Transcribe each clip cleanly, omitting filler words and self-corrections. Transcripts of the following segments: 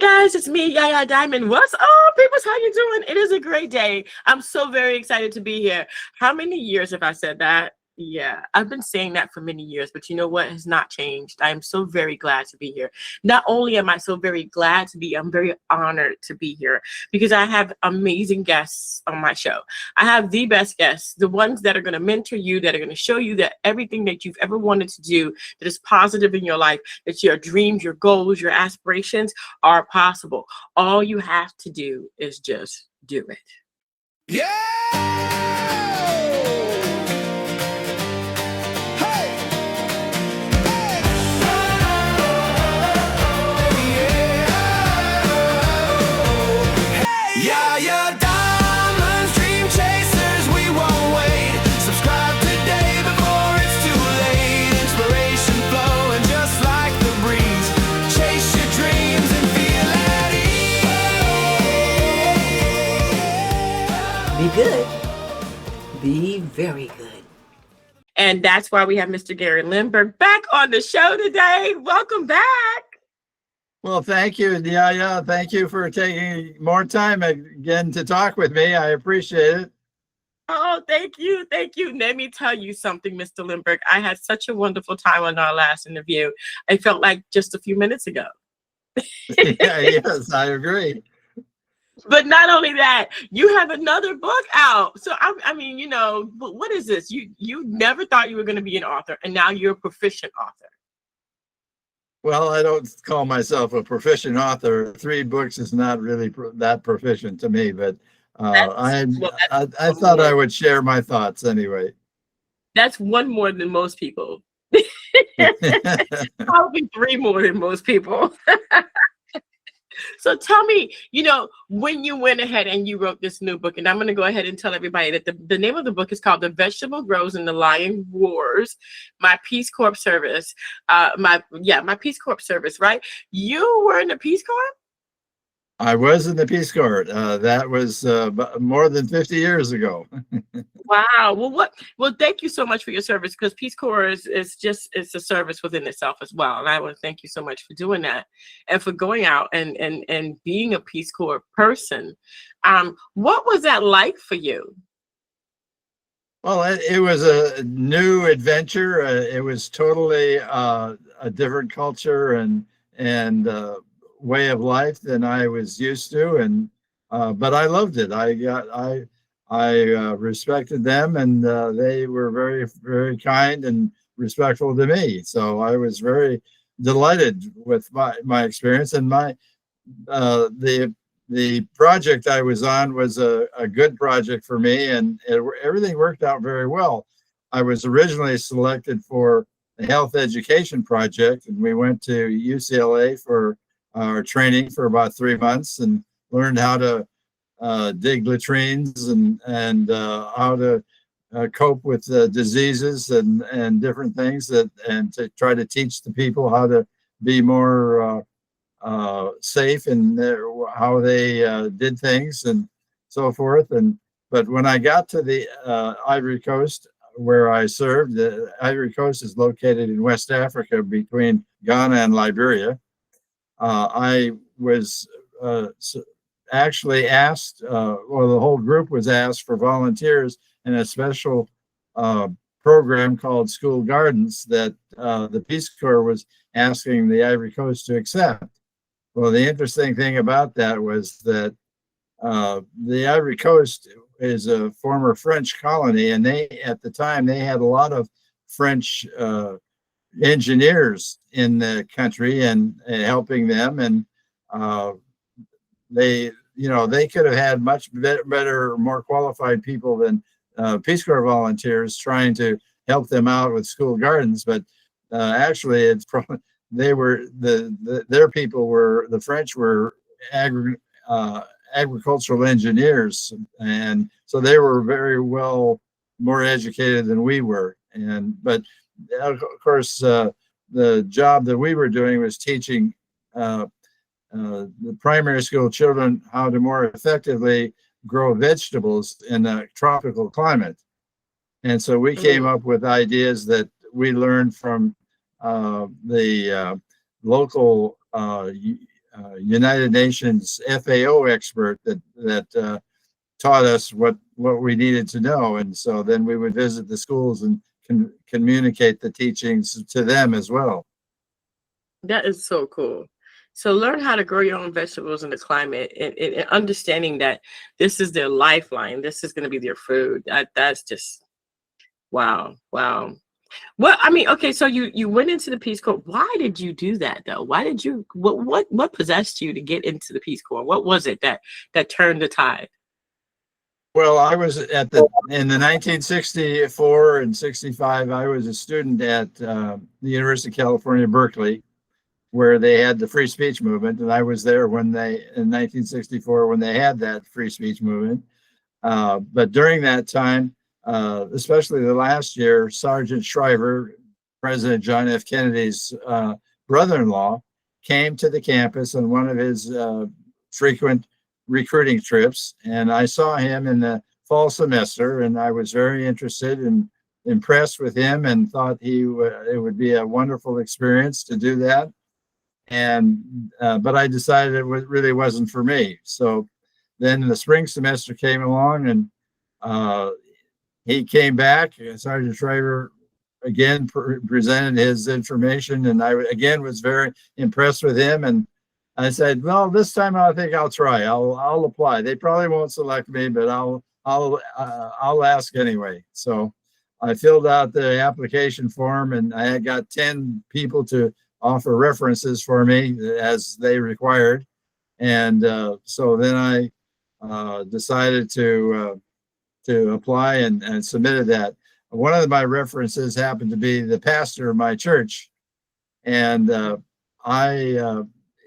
guys, it's me, YayaDiamond. What's up, people? How you doing? It is a great day. I'm so very excited to be here. How many years have I said that? Yeah, I've been saying that for many years, but you know what has not changed? I am so very glad to be here. Not only am I so very glad to be, I'm very honored to be here because I have amazing guests on my show. I have the best guests, the ones that are going to mentor you, that are going to show you that everything that you've ever wanted to do that is positive in your life, that your dreams, your goals, your aspirations are possible. All you have to do is just do it. Yeah! YayaDiamond, dream chasers, we won't wait. Subscribe today before it's too late. Inspiration flowing just like the breeze. Chase your dreams and feel at ease. Be good. Be very good. And that's why we have Mr. Gary Lindberg back on the show today. Welcome back. Well, thank you, Yaya. Thank you for taking more time again to talk with me. I appreciate it. Oh, thank you. Thank you. Let me tell you something, Mr. Lindberg. I had such a wonderful time on our last interview. I felt like just a few minutes ago. Yes, I agree. But not only that, you have another book out. So, I mean, you know, what is this? You never thought you were going to be an author, and now you're a proficient author. Well, I don't call myself a proficient author. 3 books is not really that proficient to me, but I thought I would share my thoughts anyway. That's one more than most people. Probably 3 more than most people. So tell me, you know, when you went ahead and you wrote this new book, and I'm going to go ahead and tell everybody that the name of the book is called The Vegetable Grows and the Lion Wars, My Peace Corps Service. My Peace Corps service, right? You were in the Peace Corps? I was in the Peace Corps. That was more than 50 years ago. Wow. Well, thank you so much for your service, because Peace Corps is it's a service within itself as well. And I want to thank you so much for doing that and for going out and being a Peace Corps person. What was that like for you? Well, it was a new adventure. It was totally a different culture and way of life than I was used to, and but I loved it. I respected them, and they were very, very kind and respectful to me. So I was very delighted with my experience, and the project I was on was a good project for me, and everything worked out very well. I was originally selected for the health education project, and we went to UCLA for our training for about 3 months and learned how to dig latrines and how to cope with diseases and different things and to try to teach the people how to be more safe in how they did things and so forth. But when I got to the Ivory Coast, where I served, the Ivory Coast is located in West Africa between Ghana and Liberia. I was actually asked, or the whole group was asked for volunteers in a special program called School Gardens that the Peace Corps was asking the Ivory Coast to accept. Well, the interesting thing about that was that the Ivory Coast is a former French colony, and at the time, they had a lot of French engineers in the country and helping them, and they could have had much better, more qualified people than Peace Corps volunteers trying to help them out with School Gardens. But actually, it's probably their people were, the French were agricultural engineers, and so they were very well more educated than we were. But of course, the job that we were doing was teaching the primary school children how to more effectively grow vegetables in a tropical climate. And so we came up with ideas that we learned from the local United Nations FAO expert that taught us what we needed to know. And so then we would visit the schools and communicate the teachings to them as well. That is so cool. So learn how to grow your own vegetables in the climate, and understanding that this is their lifeline. This is going to be their food. That's just wow. Well, I mean, okay, so you went into the Peace Corps. Why did you do that though? Why did you what possessed you to get into the Peace Corps? What was it that turned the tide? Well, I was in the 1964 and 65, I was a student at the University of California, Berkeley, where they had the free speech movement. And I was there in 1964, when they had that free speech movement. But during that time, especially the last year, Sergeant Shriver, President John F. Kennedy's brother-in-law, came to the campus on one of his frequent recruiting trips. And I saw him in the fall semester, and I was very interested and impressed with him, and thought it would be a wonderful experience to do that. And but I decided it really wasn't for me. So then the spring semester came along, and he came back. Sergeant Shriver again presented his information, and I again was very impressed with him. And I said, well, this time I think I'll try. I'll apply. They probably won't select me, but I'll ask anyway. So I filled out the application form, and I had got 10 people to offer references for me as they required. And so then I decided to apply and submitted that. One of my references happened to be the pastor of my church. And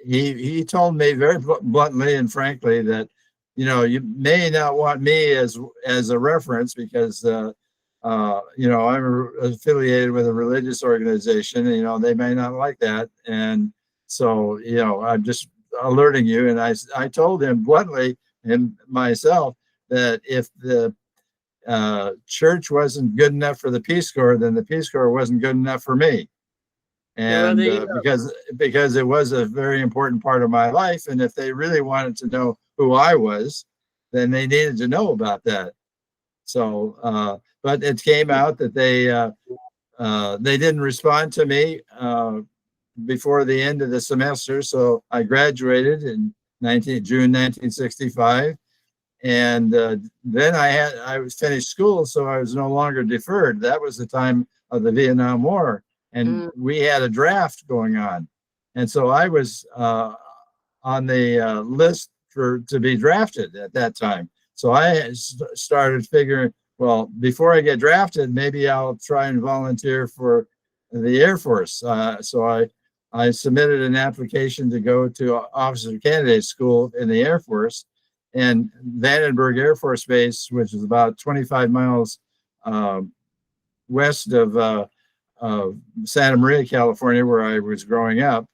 he told me very bluntly and frankly that, you may not want me as a reference because I'm affiliated with a religious organization, and, they may not like that. And so, I'm just alerting you. And I told him bluntly, and myself, that if the church wasn't good enough for the Peace Corps, then the Peace Corps wasn't good enough for me. And because it was a very important part of my life. And if they really wanted to know who I was, then they needed to know about that. So, but it came out that they didn't respond to me before the end of the semester. So I graduated in June 1965. And then I was finished school, so I was no longer deferred. That was the time of the Vietnam War, and we had a draft going on. And so I was on the list to be drafted at that time. So I started figuring, well, before I get drafted, maybe I'll try and volunteer for the Air Force. So I submitted an application to go to Officer Candidate School in the Air Force. And Vandenberg Air Force Base, which is about 25 miles west of Santa Maria, California, where I was growing up.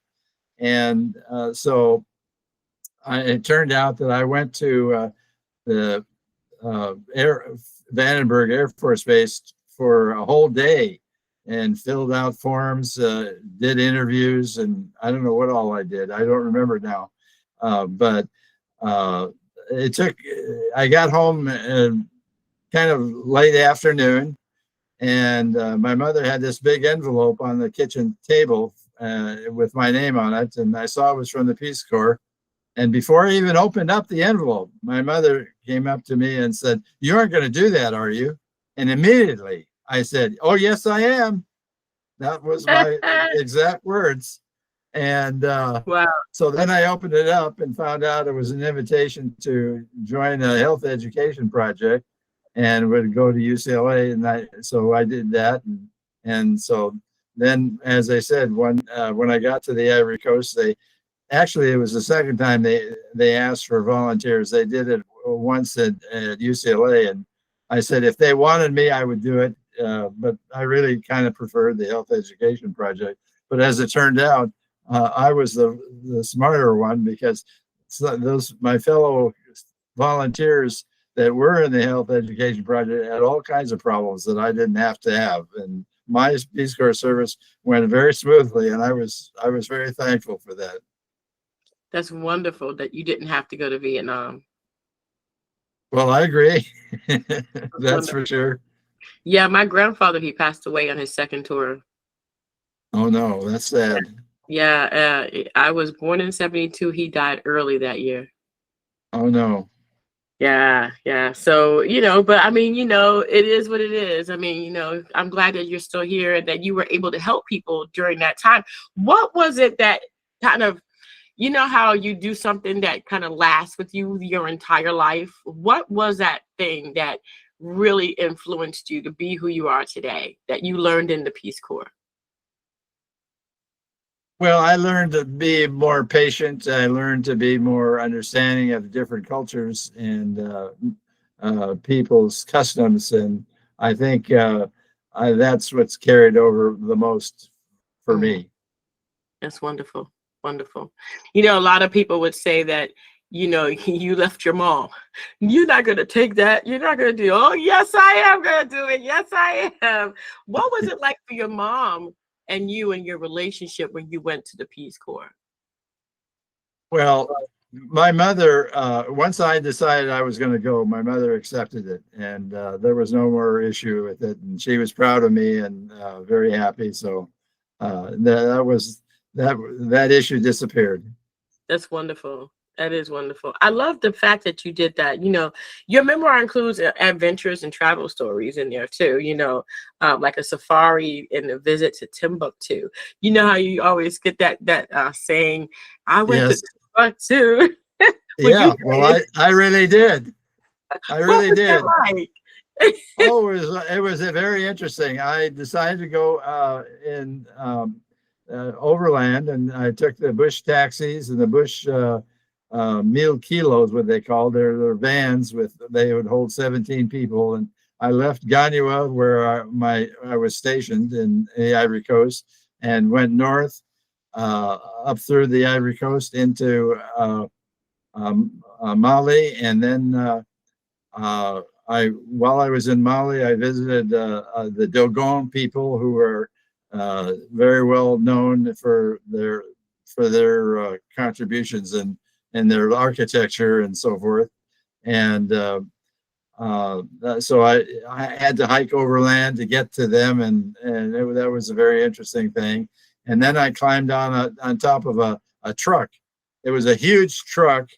And so it turned out that I went to the Vandenberg Air Force Base for a whole day and filled out forms, did interviews, and I don't know what all I did. I don't remember now. But I got home kind of late afternoon, and my mother had this big envelope on the kitchen table with my name on it, and I saw it was from the Peace Corps. And before I even opened up the envelope, my mother came up to me and said, "You aren't going to do that, are you?" And immediately I said, "Oh, yes, I am." That was my exact words. And wow. So then I opened it up and found out it was an invitation to join a health education project, and would go to UCLA. And so I did that. And so then, as I said, when I got to the Ivory Coast, it was the second time they asked for volunteers. They did it once at UCLA, and I said if they wanted me, I would do it. But I really kind of preferred the health education project. But as it turned out, I was the smarter one, because my fellow volunteers that were in the health education project had all kinds of problems that I didn't have to have. And my Peace Corps service went very smoothly, and I was very thankful for that. That's wonderful that you didn't have to go to Vietnam. Well, I agree. That's That's wonderful. for sure. Yeah, my grandfather, he passed away on his second tour. Oh no, that's sad. Yeah, I was born in 72. He died early that year. Oh no. Yeah, yeah. So, but I mean, it is what it is. I mean, I'm glad that you're still here and that you were able to help people during that time. What was it that kind of, how you do something that kind of lasts with you your entire life? What was that thing that really influenced you to be who you are today that you learned in the Peace Corps? Well, I learned to be more patient. I learned to be more understanding of different cultures and people's customs, and I think that's what's carried over the most for Mm, me. that's wonderful. Wonderful. A lot of people would say that, you left your mom. You're not going to take that. You're not going to do, oh, yes, I am going to do it. Yes, I am. What was it like for your mom and you and your relationship when you went to the Peace Corps? Well, my mother, once I decided I was going to go, my mother accepted it, and there was no more issue with it. And she was proud of me and very happy. So that issue disappeared. That's wonderful. That is wonderful. I love the fact that you did that. Your memoir includes adventures and travel stories in there too, like a safari and a visit to Timbuktu. You know how you always get that saying, I went to Yes. Timbuktu. Well, Yeah. Well, I really did. I what really was that did. like? Oh, it was a very interesting. I decided to go in overland, and I took the bush taxis and the bush meal kilos, what they called. They're vans they would hold 17 people, and I left Ganua, where I was stationed in the Ivory Coast, and went north up through the Ivory Coast into Mali, and then while I was in Mali, I visited the Dogon people, who are very well known for their contributions and their architecture and so forth. And so I had to hike overland to get to them, and that was a very interesting thing. And then I climbed on top of a truck. It was a huge truck,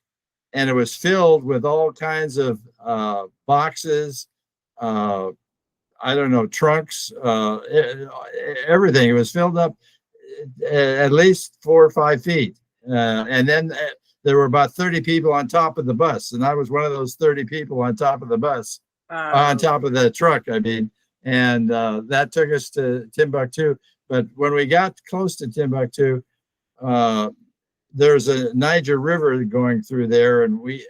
and it was filled with all kinds of boxes, I don't know, trunks, everything. It was filled up at least 4 or 5 feet. And then there were about 30 people on top of the bus, and I was one of those 30 people on top of the bus, on top of the truck, I mean. And that took us to Timbuktu. But when we got close to Timbuktu, there's a Niger River going through there, and we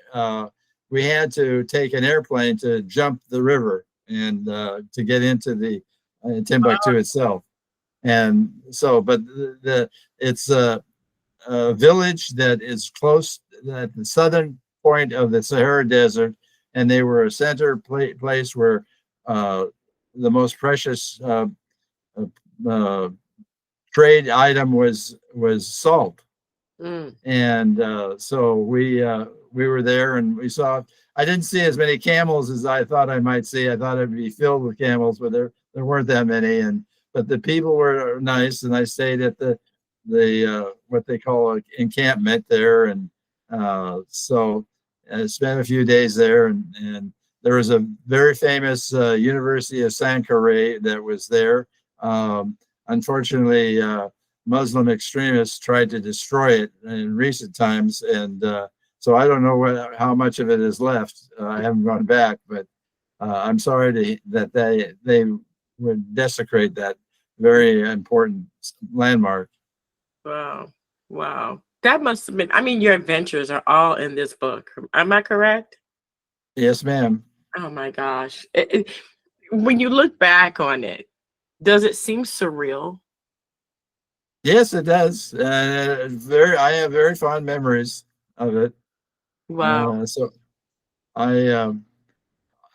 had to take an airplane to jump the river and to get into the Timbuktu itself. And so, but it's a village that is close at the southern point of the Sahara Desert, and they were a center place where the most precious trade item was salt. Mm. And so we were there, and we saw. I didn't see as many camels as I thought I might see. I thought it'd be filled with camels, but there weren't that many. But the people were nice, and I stayed at the what they call an encampment there, and so I spent a few days there, and there was a very famous University of Sankore that was there. Unfortunately, Muslim extremists tried to destroy it in recent times, and so I don't know how much of it is left. I haven't gone back, but I'm sorry that they would desecrate that very important landmark. Wow. Wow. That must have been, I mean, your adventures are all in this book. Am I correct? Yes, ma'am. Oh my gosh. When you look back on it, does it seem surreal? Yes, it does. I have very fond memories of it. Wow. So I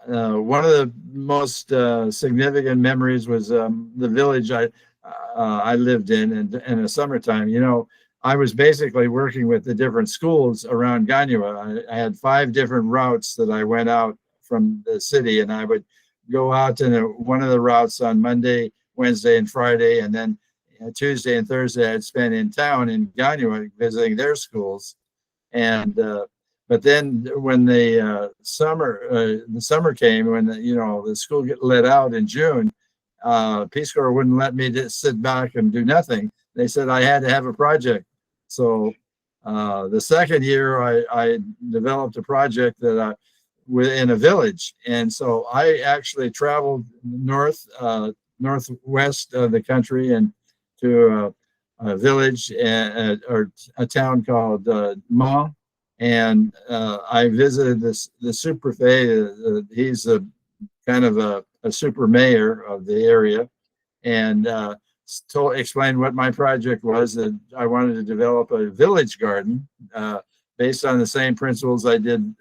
one of the most significant memories was the village I lived in the summertime. I was basically working with the different schools around Ganyua. I had 5 different routes that I went out from the city, and I would go out in one of the routes on Monday, Wednesday, and Friday, and then Tuesday and Thursday I'd spend in town in Ganyua visiting their schools. And but then when the summer came, when the school get let out in June, Peace Corps wouldn't let me just sit back and do nothing. They said I had to have a project. So the second year, I developed a project that within a village, and so I actually traveled northwest of the country and to a village or a town called Ma, and I visited the superprefect. He's a kind of a super mayor of the area, and explained what my project was, that I wanted to develop a village garden based on the same principles I did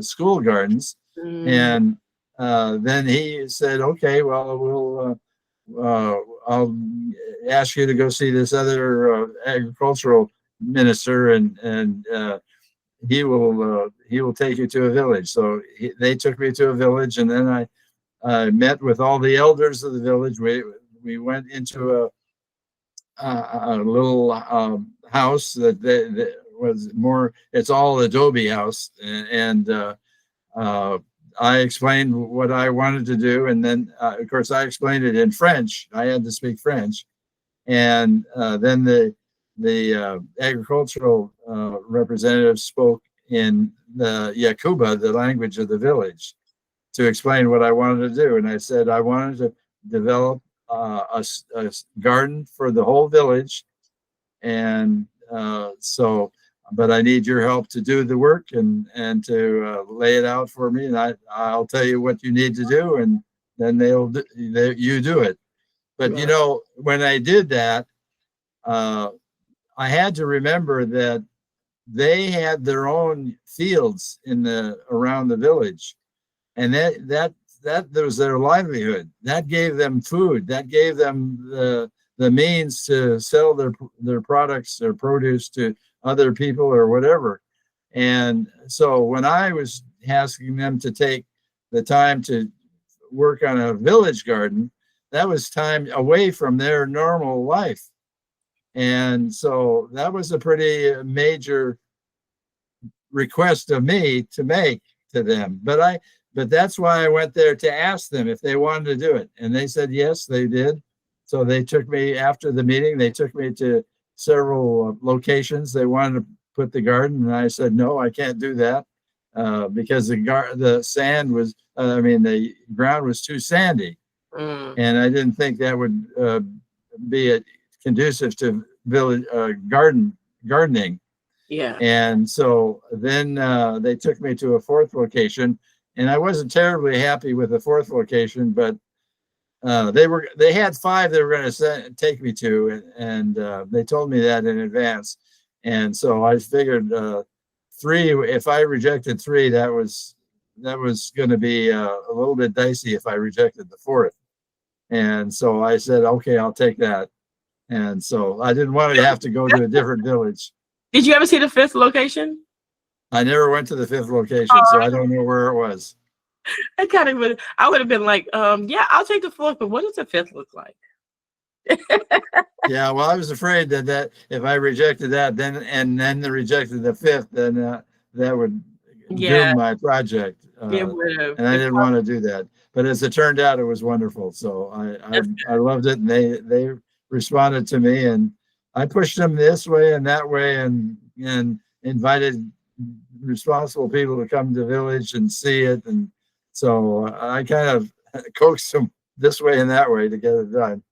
school gardens. And then he said, okay, well, I'll ask you to go see this other agricultural minister, and he will take you to a village. So they took me to a village, and then I met with all the elders of the village. We went into a little house that was more, it's all adobe house. And I explained what I wanted to do. And then, of course, I explained it in French. I had to speak French. And then the agricultural representative spoke in the Yakuba, the language of the village, to explain what I wanted to do. And I said I wanted to develop a garden for the whole village, and but I need your help to do the work and to lay it out for me, and I'll tell you what you need to do, and then you do it. But when I did that, I had to remember that they had their own fields around the village, and that was their livelihood. That gave them food. That gave them the means to sell their products, their produce to other people or whatever. And so when I was asking them to take the time to work on a village garden, that was time away from their normal life. And so that was a pretty major request of me to make to them. But that's why I went there, to ask them if they wanted to do it. And they said, yes, they did. So they took me, after the meeting, they took me to several locations. They wanted to put the garden. And I said, no, I can't do that because the sand was, the ground was too sandy. And I didn't think that would be conducive to village gardening. Yeah. And so then they took me to a 4th location, and I wasn't terribly happy with the 4th location, but they had 5 they were going to take me to, and they told me that in advance. And so I figured 3, if I rejected 3, that was going to be a little bit dicey if I rejected the 4th. And so I said, okay, I'll take that. And so I didn't want to have to go to a different village. Did you ever see the 5th location? I never went to the 5th location, so I don't know where it was. I would have been like, yeah, I'll take the 4th, but what does the 5th look like? Yeah, well, I was afraid that if I rejected that, then they rejected the 5th, then that would doom my project. It would have. And I didn't want to do that. But as it turned out, it was wonderful. So I loved it, and they responded to me, and I pushed them this way and that way, and invited responsible people to come to the village and see it. And so I kind of coaxed them this way and that way to get it done.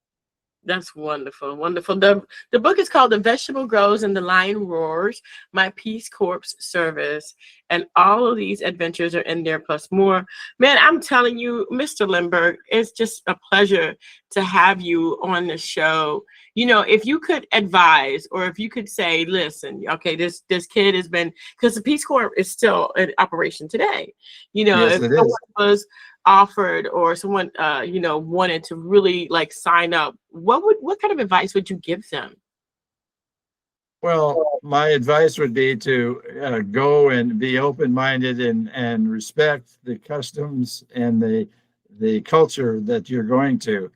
That's wonderful. Wonderful. The book is called The Vegetable Grows and the Lion Roars, My Peace Corps Service. And all of these adventures are in there, plus more. Man, I'm telling you, Mr. Lindberg, it's just a pleasure to have you on the show. If you could advise, or if you could say, listen, okay, this kid has been, because the Peace Corps is still in operation today. Yes, if someone was offered, or someone wanted to really sign up, what kind of advice would you give them? Well, my advice would be to go and be open-minded and respect the customs and the culture that you're going to,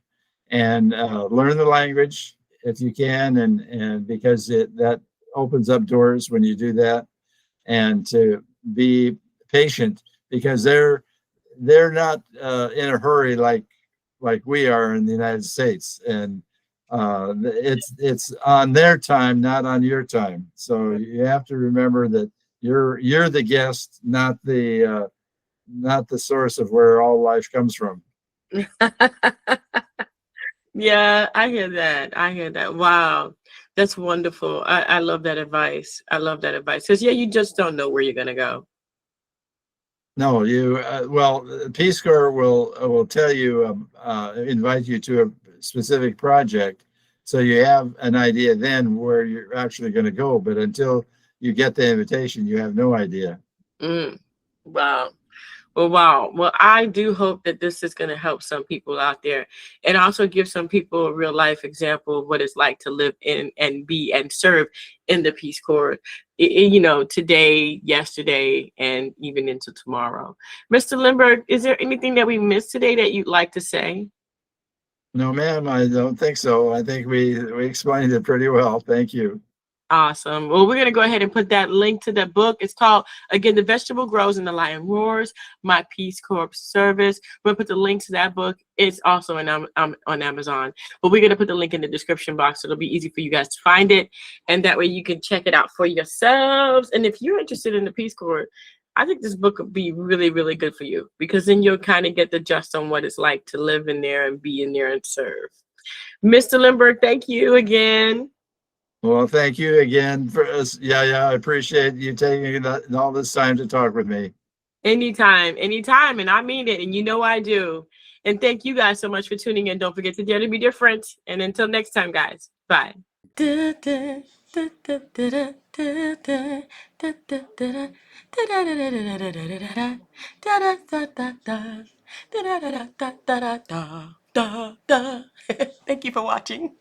and learn the language if you can, and because that opens up doors when you do that, and to be patient because they're not in a hurry like we are in the United States, and it's on their time, not on your time. So you have to remember that you're the guest, not the source of where all life comes from. Yeah, I hear that. I hear that. Wow. That's wonderful. I love that advice. I love that advice. Because, yeah, you just don't know where you're going to go. No, you well, the Peace Corps will tell you, invite you to a specific project, so you have an idea then where you're actually going to go. But until you get the invitation, you have no idea. Mm. Wow. Well, wow. Well, I do hope that this is going to help some people out there and also give some people a real life example of what it's like to live in and be and serve in the Peace Corps, today, yesterday, and even into tomorrow. Mr. Lindberg, is there anything that we missed today that you'd like to say? No, ma'am, I don't think so. I think we explained it pretty well. Thank you. Awesome. Well, we're going to go ahead and put that link to the book. It's called, again, The Vegetable Grows and the Lion Roars, My Peace Corps Service. We're going to put the link to that book. It's also on Amazon. But we're going to put the link in the description box. So it'll be easy for you guys to find it. And that way you can check it out for yourselves. And if you're interested in the Peace Corps, I think this book would be really, really good for you because then you'll kind of get the gist on what it's like to live in there and be in there and serve. Mr. Lindberg, thank you again. Well, thank you again for us. Yeah, I appreciate you taking all this time to talk with me. Anytime, anytime. And I mean it. And you know I do. And thank you guys so much for tuning in. Don't forget to dare to be different. And until next time, guys, bye. Thank you for watching.